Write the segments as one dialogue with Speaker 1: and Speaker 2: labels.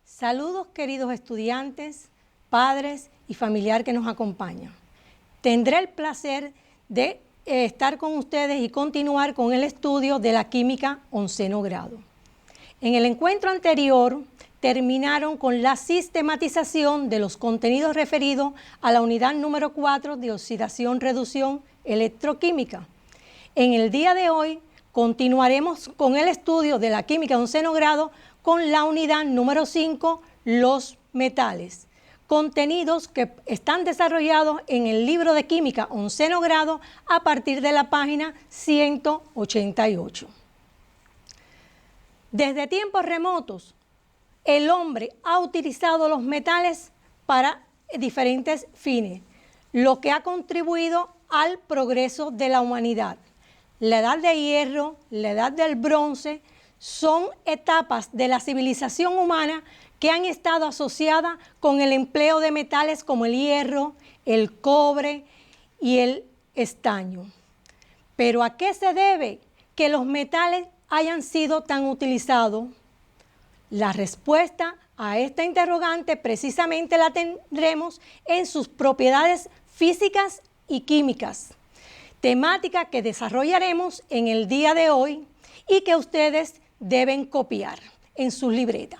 Speaker 1: Saludos queridos estudiantes, padres y familiar que nos acompañan. Tendré el placer de estar con ustedes y continuar con el estudio de la química 11º grado. En el encuentro anterior terminaron con la sistematización de los contenidos referidos a la unidad número 4 de oxidación-reducción electroquímica. En el día de hoy continuaremos con el estudio de la química 11º grado con la unidad número 5, los metales. Contenidos que están desarrollados en el libro de química 11º grado a partir de la página 188. Desde tiempos remotos, el hombre ha utilizado los metales para diferentes fines, lo que ha contribuido al progreso de la humanidad. La edad de hierro, la edad del bronce, son etapas de la civilización humana que han estado asociadas con el empleo de metales como el hierro, el cobre y el estaño. ¿Pero a qué se debe que los metales hayan sido tan utilizados? La respuesta a esta interrogante precisamente la tendremos en sus propiedades físicas y químicas, temática que desarrollaremos en el día de hoy y que ustedes deben copiar en sus libretas.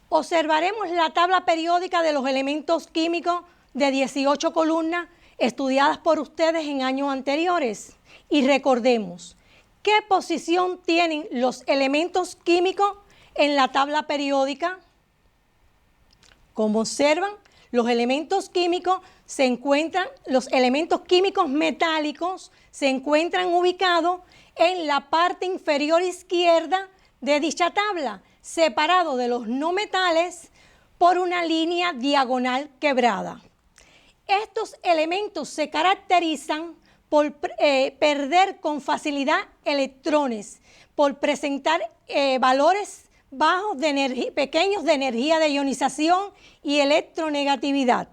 Speaker 1: Observaremos la tabla periódica de los elementos químicos de 18 columnas estudiadas por ustedes en años anteriores y recordemos qué posición tienen los elementos químicos en la tabla periódica. Como observan, los elementos químicos los elementos químicos metálicos se encuentran ubicados en la parte inferior izquierda de dicha tabla, separado de los no metales por una línea diagonal quebrada. Estos elementos se caracterizan por perder con facilidad electrones, por presentar valores bajos pequeños de energía de ionización y electronegatividad.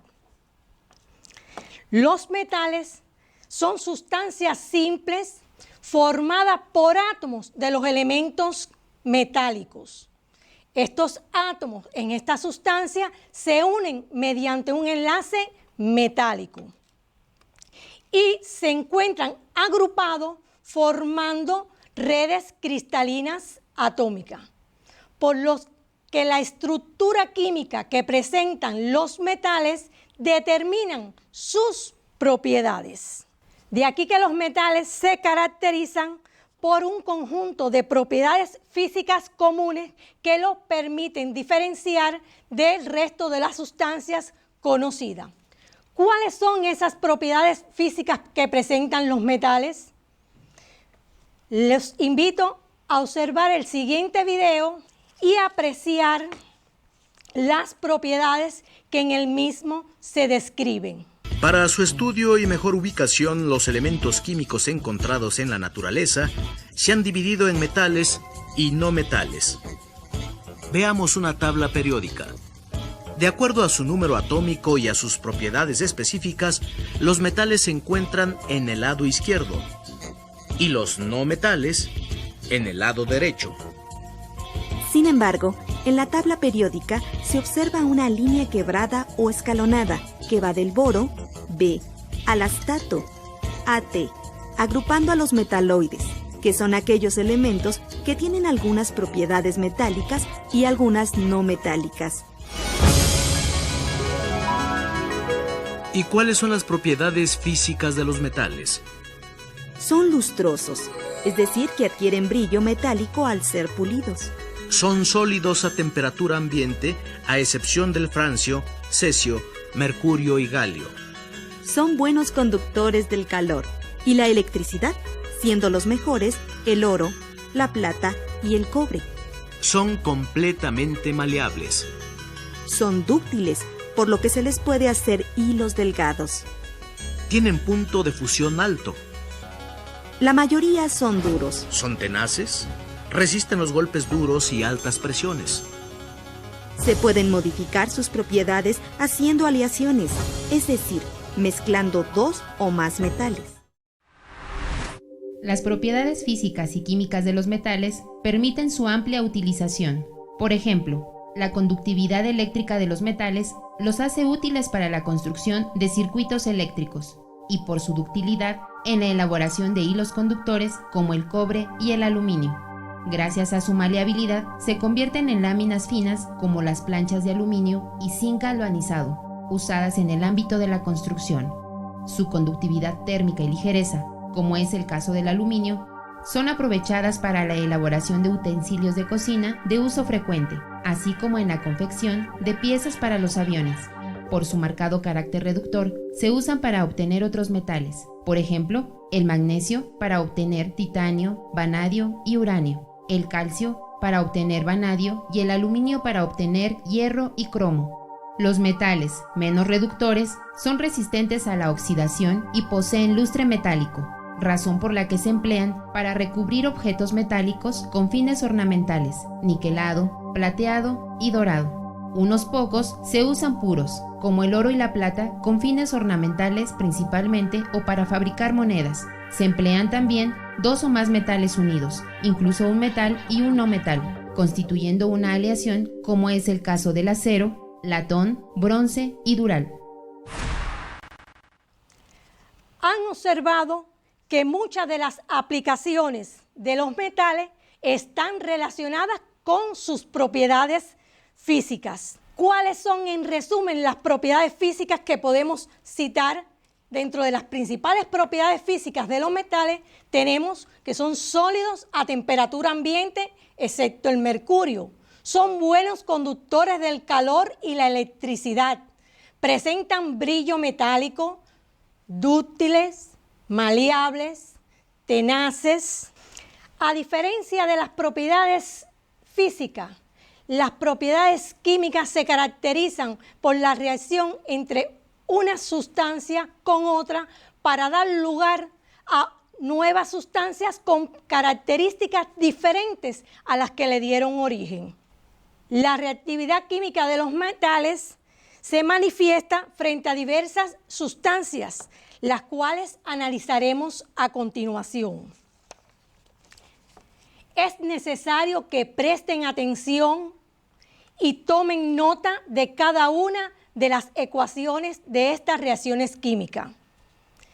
Speaker 1: Los metales son sustancias simples formadas por átomos de los elementos metálicos. Estos átomos en esta sustancia se unen mediante un enlace metálico y se encuentran agrupados formando redes cristalinas atómicas, por lo que la estructura química que presentan los metales determinan sus propiedades. De aquí que los metales se caracterizan por un conjunto de propiedades físicas comunes que los permiten diferenciar del resto de las sustancias conocidas. ¿Cuáles son esas propiedades físicas que presentan los metales? Les invito a observar el siguiente video y apreciar las propiedades que en el mismo se describen.
Speaker 2: Para su estudio y mejor ubicación, los elementos químicos encontrados en la naturaleza se han dividido en metales y no metales. Veamos una tabla periódica. De acuerdo a su número atómico y a sus propiedades específicas, los metales se encuentran en el lado izquierdo y los no metales en el lado derecho.
Speaker 3: Sin embargo, en la tabla periódica se observa una línea quebrada o escalonada que va del boro, B, al astato, AT, agrupando a los metaloides, que son aquellos elementos que tienen algunas propiedades metálicas y algunas no metálicas.
Speaker 2: ¿Y cuáles son las propiedades físicas de los metales?
Speaker 3: Son lustrosos, es decir, que adquieren brillo metálico al ser pulidos.
Speaker 2: Son sólidos a temperatura ambiente, a excepción del francio, cesio, mercurio y galio.
Speaker 3: Son buenos conductores del calor y la electricidad, siendo los mejores el oro, la plata y el cobre.
Speaker 2: Son completamente maleables.
Speaker 3: Son dúctiles, por lo que se les puede hacer hilos delgados.
Speaker 2: Tienen punto de fusión alto.
Speaker 3: La mayoría son duros.
Speaker 2: Son tenaces. Resisten los golpes duros y altas presiones.
Speaker 3: Se pueden modificar sus propiedades haciendo aleaciones, es decir, mezclando dos o más metales.
Speaker 4: Las propiedades físicas y químicas de los metales permiten su amplia utilización. Por ejemplo, La conductividad eléctrica de los metales los hace útiles para la construcción de circuitos eléctricos y por su ductilidad en la elaboración de hilos conductores como el cobre y el aluminio. Gracias a su maleabilidad, se convierten en láminas finas como las planchas de aluminio y zinc galvanizado, usadas en el ámbito de la construcción. Su conductividad térmica y ligereza, como es el caso del aluminio, son aprovechadas para la elaboración de utensilios de cocina de uso frecuente, así como en la confección de piezas para los aviones. Por su marcado carácter reductor, se usan para obtener otros metales, por ejemplo, el magnesio para obtener titanio, vanadio y uranio, el calcio para obtener vanadio y el aluminio para obtener hierro y cromo. Los metales menos reductores son resistentes a la oxidación y poseen lustre metálico, razón por la que se emplean para recubrir objetos metálicos con fines ornamentales, niquelado, plateado y dorado. Unos pocos se usan puros, como el oro y la plata, con fines ornamentales principalmente o para fabricar monedas. Se emplean también 2 o más metales unidos, incluso un metal y un no metal, constituyendo una aleación como es el caso del acero, latón, bronce y dural.
Speaker 1: Han observado que muchas de las aplicaciones de los metales están relacionadas con sus propiedades físicas. ¿Cuáles son, en resumen, las propiedades físicas que podemos citar? Dentro de las principales propiedades físicas de los metales tenemos que son sólidos a temperatura ambiente, excepto el mercurio. Son buenos conductores del calor y la electricidad. Presentan brillo metálico, dúctiles, maleables, tenaces. A diferencia de las propiedades físicas, las propiedades químicas se caracterizan por la reacción entre una sustancia con otra para dar lugar a nuevas sustancias con características diferentes a las que le dieron origen. La reactividad química de los metales se manifiesta frente a diversas sustancias, las cuales analizaremos a continuación. Es necesario que presten atención y tomen nota de cada una de las ecuaciones de estas reacciones químicas.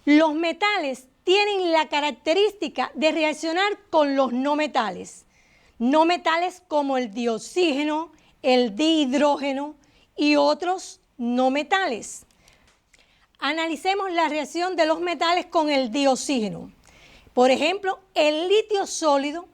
Speaker 1: Los metales tienen la característica de reaccionar con los no metales como el dioxígeno, el dihidrógeno y otros no metales. Analicemos la reacción de los metales con el dioxígeno. Por ejemplo, el litio sólido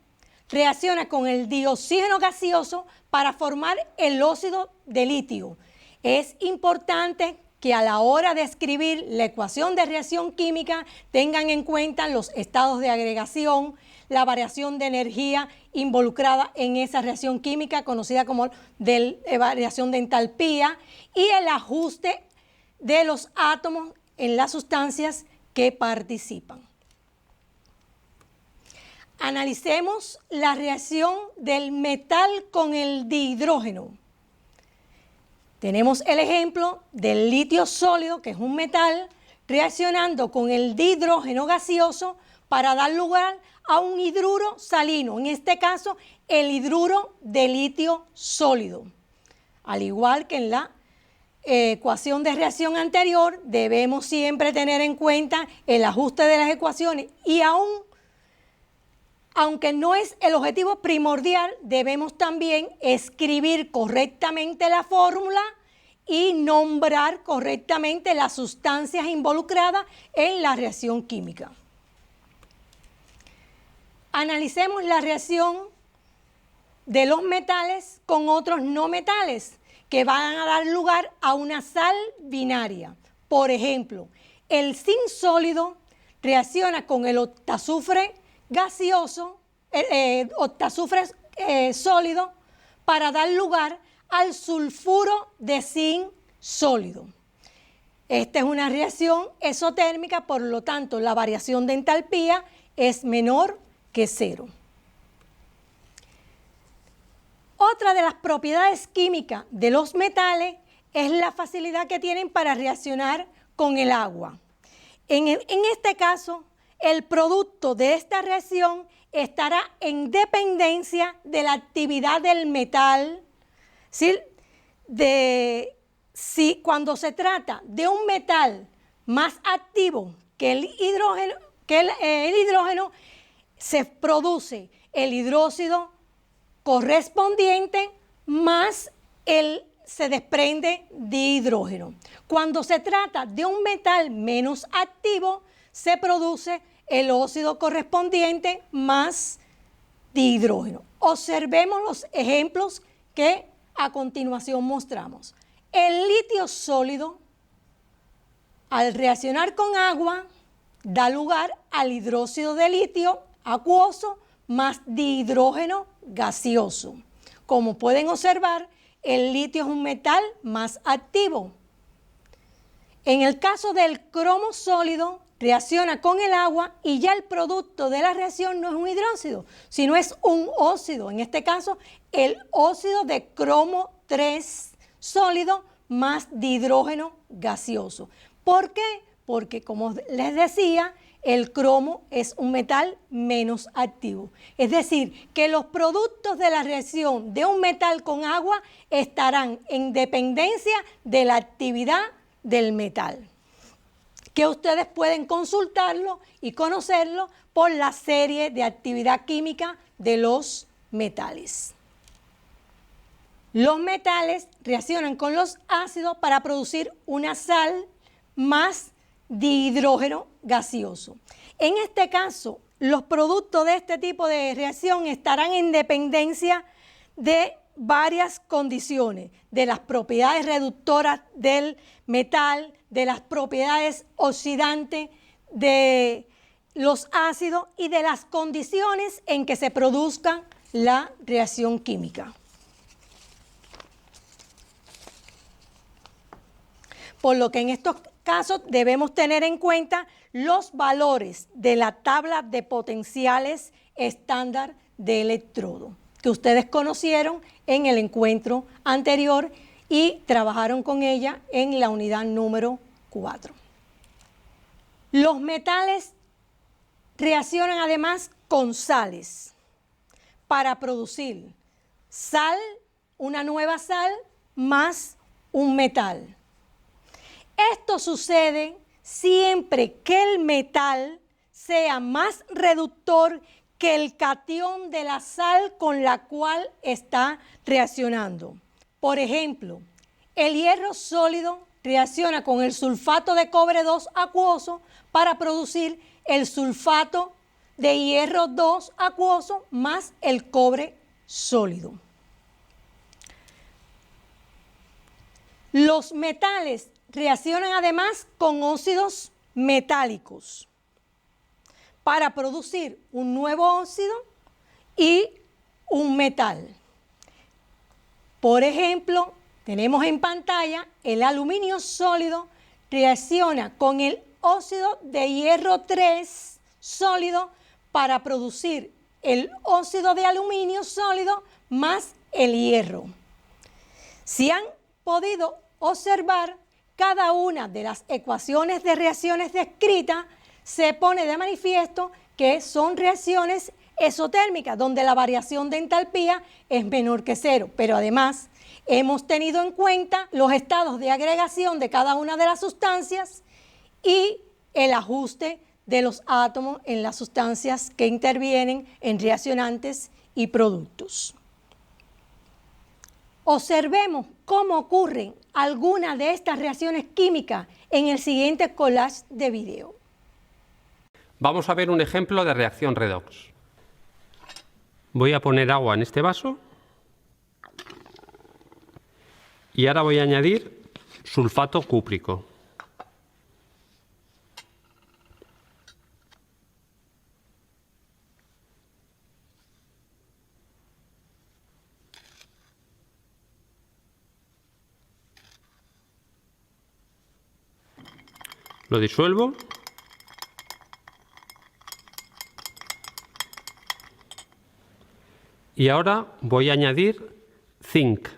Speaker 1: reacciona con el dioxígeno gaseoso para formar el óxido de litio. Es importante que a la hora de escribir la ecuación de reacción química tengan en cuenta los estados de agregación, la variación de energía involucrada en esa reacción química conocida como variación de entalpía y el ajuste de los átomos en las sustancias que participan. Analicemos la reacción del metal con el dihidrógeno. Tenemos el ejemplo del litio sólido, que es un metal, reaccionando con el dihidrógeno gaseoso para dar lugar a un hidruro salino, en este caso el hidruro de litio sólido. Al igual que en la ecuación de reacción anterior, debemos siempre tener en cuenta el ajuste de las ecuaciones y aunque no es el objetivo primordial, debemos también escribir correctamente la fórmula y nombrar correctamente las sustancias involucradas en la reacción química. Analicemos la reacción de los metales con otros no metales que van a dar lugar a una sal binaria. Por ejemplo, el zinc sólido reacciona con el octazufre gaseoso, sólido, para dar lugar al sulfuro de zinc sólido. Esta es una reacción exotérmica, por lo tanto, la variación de entalpía es menor que 0. Otra de las propiedades químicas de los metales es la facilidad que tienen para reaccionar con el agua. En este caso, el producto de esta reacción estará en dependencia de la actividad del metal, Si cuando se trata de un metal más activo que el hidrógeno, se produce el hidróxido correspondiente más se desprende dihidrógeno. Cuando se trata de un metal menos activo, se produce el óxido correspondiente más dihidrógeno. Observemos los ejemplos que a continuación mostramos. El litio sólido, al reaccionar con agua, da lugar al hidróxido de litio acuoso más dihidrógeno gaseoso. Como pueden observar, el litio es un metal más activo. En el caso del cromo sólido, reacciona con el agua y ya el producto de la reacción no es un hidróxido, sino es un óxido. En este caso, el óxido de cromo 3 sólido más dihidrógeno gaseoso. ¿Por qué? Porque, como les decía, el cromo es un metal menos activo. Es decir, que los productos de la reacción de un metal con agua estarán en dependencia de la actividad del metal, que ustedes pueden consultarlo y conocerlo por la serie de actividad química de los metales. Los metales reaccionan con los ácidos para producir una sal más dihidrógeno gaseoso. En este caso, los productos de este tipo de reacción estarán en dependencia de varias condiciones, de las propiedades reductoras del metal, de las propiedades oxidantes de los ácidos y de las condiciones en que se produzca la reacción química. Por lo que en estos casos debemos tener en cuenta los valores de la tabla de potenciales estándar de electrodo, que ustedes conocieron en el encuentro anterior y trabajaron con ella en la unidad número 4. Los metales reaccionan además con sales para producir sal, una nueva sal, más un metal. Esto sucede siempre que el metal sea más reductor que el catión de la sal con la cual está reaccionando. Por ejemplo, el hierro sólido reacciona con el sulfato de cobre 2 acuoso para producir el sulfato de hierro 2 acuoso más el cobre sólido. Los metales reaccionan además con óxidos metálicos para producir un nuevo óxido y un metal. Por ejemplo, tenemos en pantalla el aluminio sólido reacciona con el óxido de hierro 3 sólido para producir el óxido de aluminio sólido más el hierro. Si han podido observar, cada una de las ecuaciones de reacciones descritas se pone de manifiesto que son reacciones exotérmicas, donde la variación de entalpía es menor que cero, pero además hemos tenido en cuenta los estados de agregación de cada una de las sustancias y el ajuste de los átomos en las sustancias que intervienen en reaccionantes y productos. Observemos cómo ocurren algunas de estas reacciones químicas en el siguiente collage de video.
Speaker 5: Vamos a ver un ejemplo de reacción redox. Voy a poner agua en este vaso y ahora voy a añadir sulfato cúprico. Lo disuelvo y ahora voy a añadir zinc.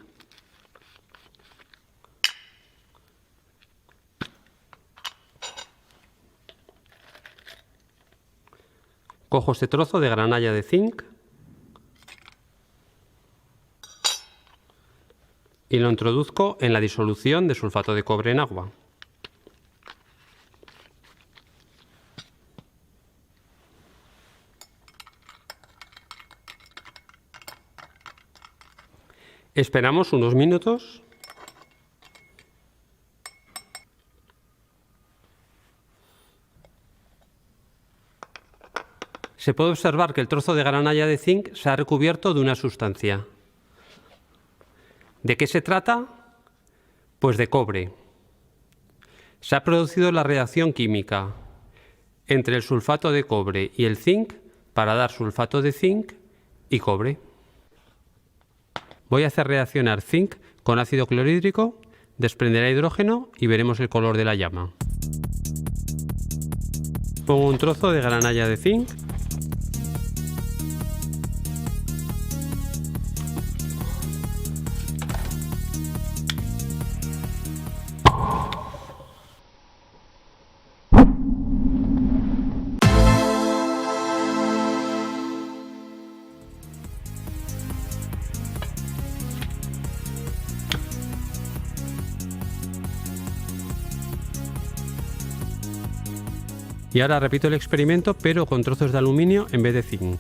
Speaker 5: Cojo este trozo de granalla de zinc, y lo introduzco en la disolución de sulfato de cobre en agua. Esperamos unos minutos. Se puede observar que el trozo de granalla de zinc se ha recubierto de una sustancia. ¿De qué se trata? Pues de cobre. Se ha producido la reacción química entre el sulfato de cobre y el zinc para dar sulfato de zinc y cobre. Voy a hacer reaccionar zinc con ácido clorhídrico, desprenderá hidrógeno y veremos el color de la llama. Pongo un trozo de granalla de zinc. Y ahora repito el experimento, pero con trozos de aluminio en vez de zinc.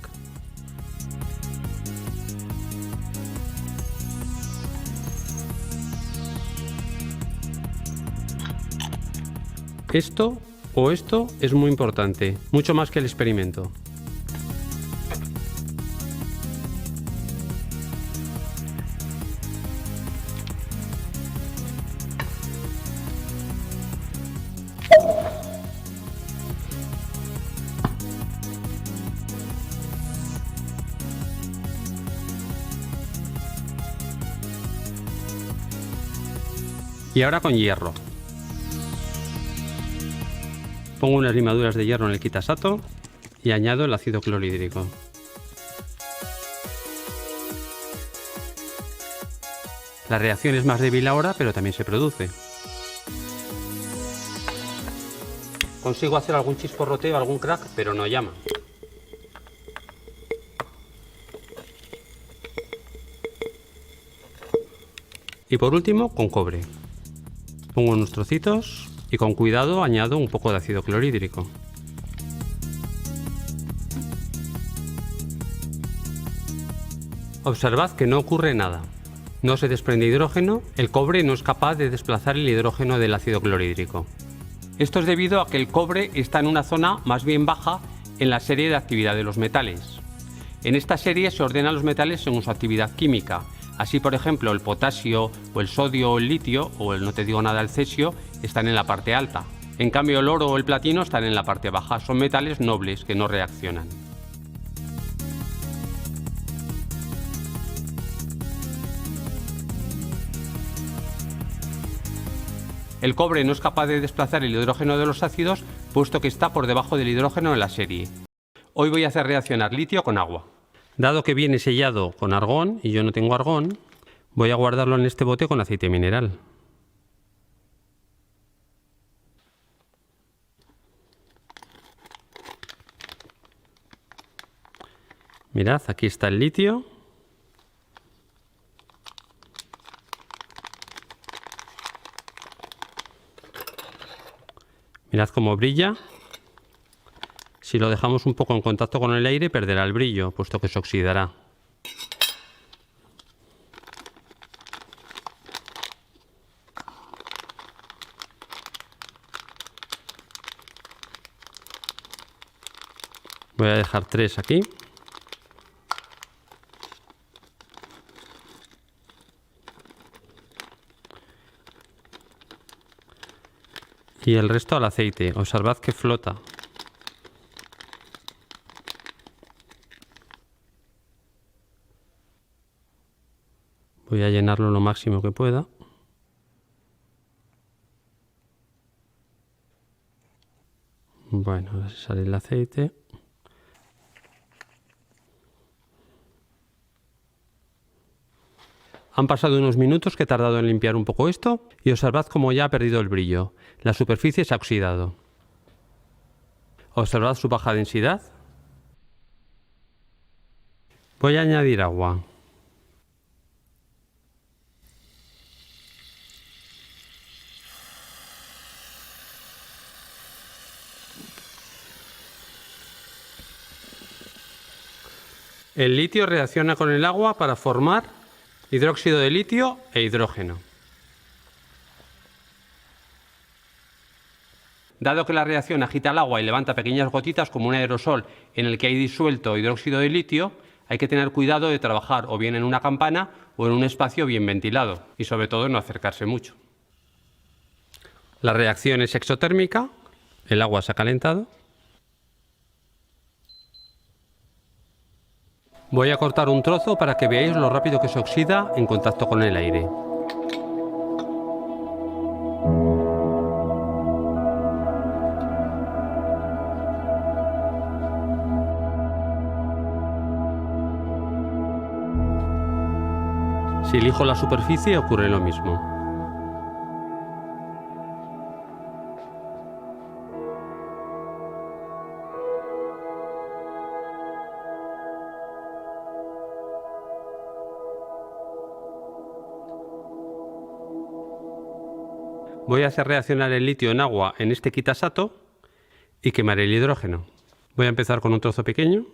Speaker 5: Esto es muy importante, mucho más que el experimento. Y ahora con hierro. Pongo unas limaduras de hierro en el quitasato y añado el ácido clorhídrico. La reacción es más débil ahora, pero también se produce. Consigo hacer algún chisporroteo, algún crack, pero no llama. Y por último, con cobre. Pongo unos trocitos y con cuidado añado un poco de ácido clorhídrico. Observad que no ocurre nada. No se desprende hidrógeno, el cobre no es capaz de desplazar el hidrógeno del ácido clorhídrico. Esto es debido a que el cobre está en una zona más bien baja en la serie de actividad de los metales. En esta serie se ordenan los metales según su actividad química. Así, por ejemplo, el potasio o el sodio o el litio, o el no te digo nada, el cesio, están en la parte alta. En cambio, el oro o el platino están en la parte baja. Son metales nobles que no reaccionan. El cobre no es capaz de desplazar el hidrógeno de los ácidos, puesto que está por debajo del hidrógeno en la serie. Hoy voy a hacer reaccionar litio con agua. Dado que viene sellado con argón y yo no tengo argón, voy a guardarlo en este bote con aceite mineral. Mirad, aquí está el litio. Mirad cómo brilla. Si lo dejamos un poco en contacto con el aire, perderá el brillo, puesto que se oxidará. Voy a dejar 3 aquí. Y el resto al aceite. Observad que flota. Voy a llenarlo lo máximo que pueda. Bueno, ahora sale el aceite. Han pasado unos minutos que he tardado en limpiar un poco esto y observad cómo ya ha perdido el brillo. La superficie se ha oxidado. Observad su baja densidad. Voy a añadir agua. El litio reacciona con el agua para formar hidróxido de litio e hidrógeno. Dado que la reacción agita el agua y levanta pequeñas gotitas como un aerosol en el que hay disuelto hidróxido de litio, hay que tener cuidado de trabajar o bien en una campana o en un espacio bien ventilado y sobre todo no acercarse mucho. La reacción es exotérmica, el agua se ha calentado. Voy a cortar un trozo para que veáis lo rápido que se oxida en contacto con el aire. Si elijo la superficie ocurre lo mismo. Voy a hacer reaccionar el litio en agua en este Kitasato y quemaré el hidrógeno. Voy a empezar con un trozo pequeño.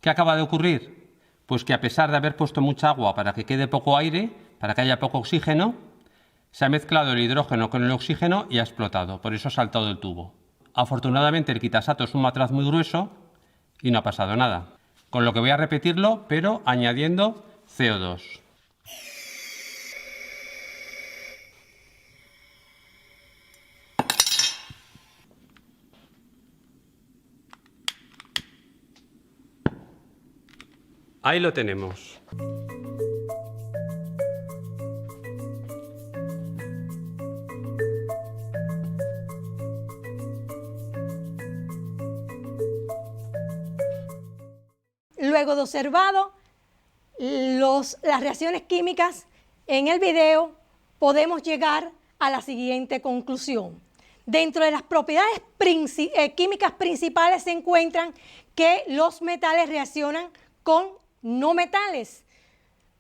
Speaker 5: ¿Qué acaba de ocurrir? Pues que a pesar de haber puesto mucha agua para que quede poco aire, para que haya poco oxígeno, se ha mezclado el hidrógeno con el oxígeno y ha explotado, por eso ha saltado el tubo. Afortunadamente el Kitasato es un matraz muy grueso y no ha pasado nada, con lo que voy a repetirlo, pero añadiendo CO2. Ahí lo tenemos.
Speaker 1: Luego de observado las reacciones químicas en el video, podemos llegar a la siguiente conclusión. Dentro de las propiedades químicas principales se encuentran que los metales reaccionan con no metales,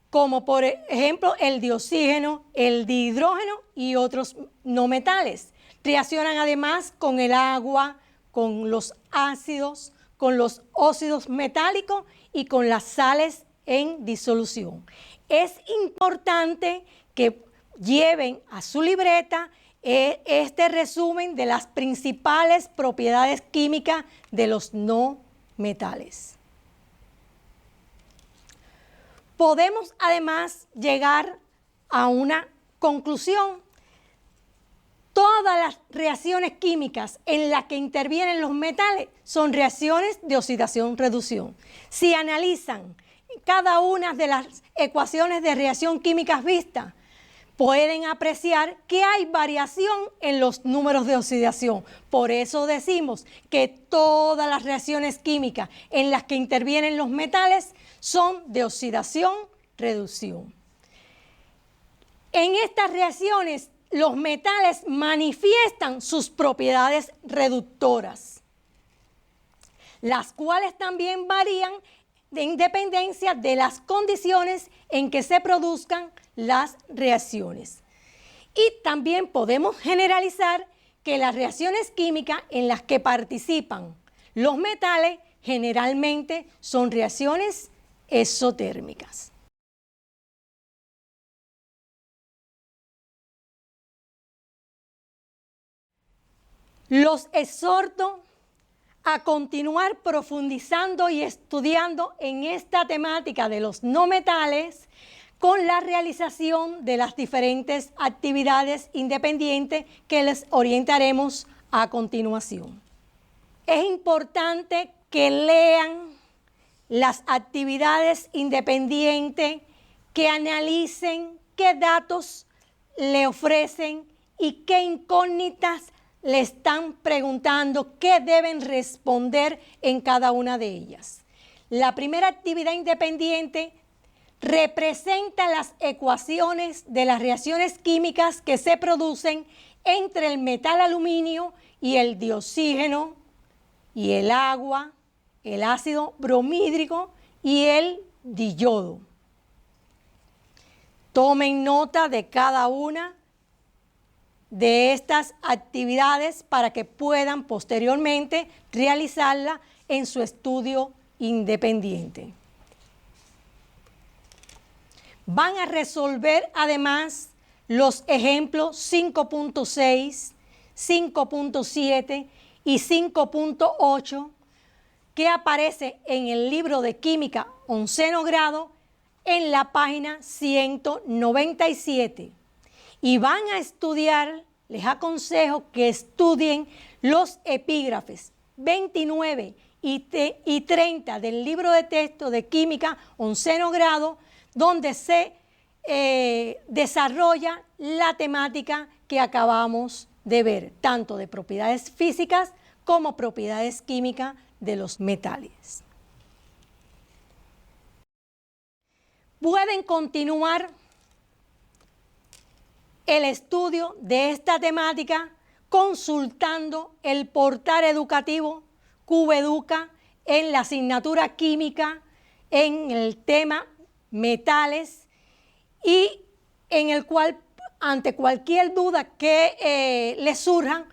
Speaker 1: como por ejemplo el de oxígeno, el de hidrógeno y otros no metales. Reaccionan además con el agua, con los ácidos, con los óxidos metálicos y con las sales en disolución. Es importante que lleven a su libreta este resumen de las principales propiedades químicas de los no metales. Podemos además llegar a una conclusión. Todas las reacciones químicas en las que intervienen los metales son reacciones de oxidación-reducción. Si analizan cada una de las ecuaciones de reacción químicas vistas, pueden apreciar que hay variación en los números de oxidación. Por eso decimos que todas las reacciones químicas en las que intervienen los metales son de oxidación-reducción. En estas reacciones, los metales manifiestan sus propiedades reductoras, las cuales también varían en dependencia de las condiciones en que se produzcan las reacciones. Y también podemos generalizar que las reacciones químicas en las que participan los metales generalmente son reacciones exotérmicas. Los exhorto a continuar profundizando y estudiando en esta temática de los no metales con la realización de las diferentes actividades independientes que les orientaremos a continuación. Es importante que lean las actividades independientes, que analicen qué datos le ofrecen y qué incógnitas le están preguntando, qué deben responder en cada una de ellas. La primera actividad independiente representa las ecuaciones de las reacciones químicas que se producen entre el metal aluminio y el dioxígeno y el agua, el ácido bromídrico y el diyodo. Tomen nota de cada una de estas actividades para que puedan posteriormente realizarla en su estudio independiente. Van a resolver además los ejemplos 5.6, 5.7 y 5.8 que aparece en el libro de Química 11º grado en la página 197. Y van a estudiar, les aconsejo que estudien los epígrafes 29 y 30 del libro de texto de Química 11º grado, donde se desarrolla la temática que acabamos de ver, tanto de propiedades físicas como propiedades químicas de los metales. Pueden continuar el estudio de esta temática consultando el portal educativo QVeduca en la asignatura química en el tema metales y en el cual ante cualquier duda que les surja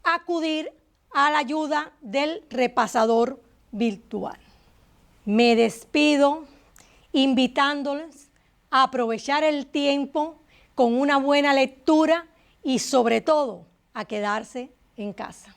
Speaker 1: acudir a la ayuda del repasador virtual. Me despido invitándoles a aprovechar el tiempo con una buena lectura y sobre todo a quedarse en casa.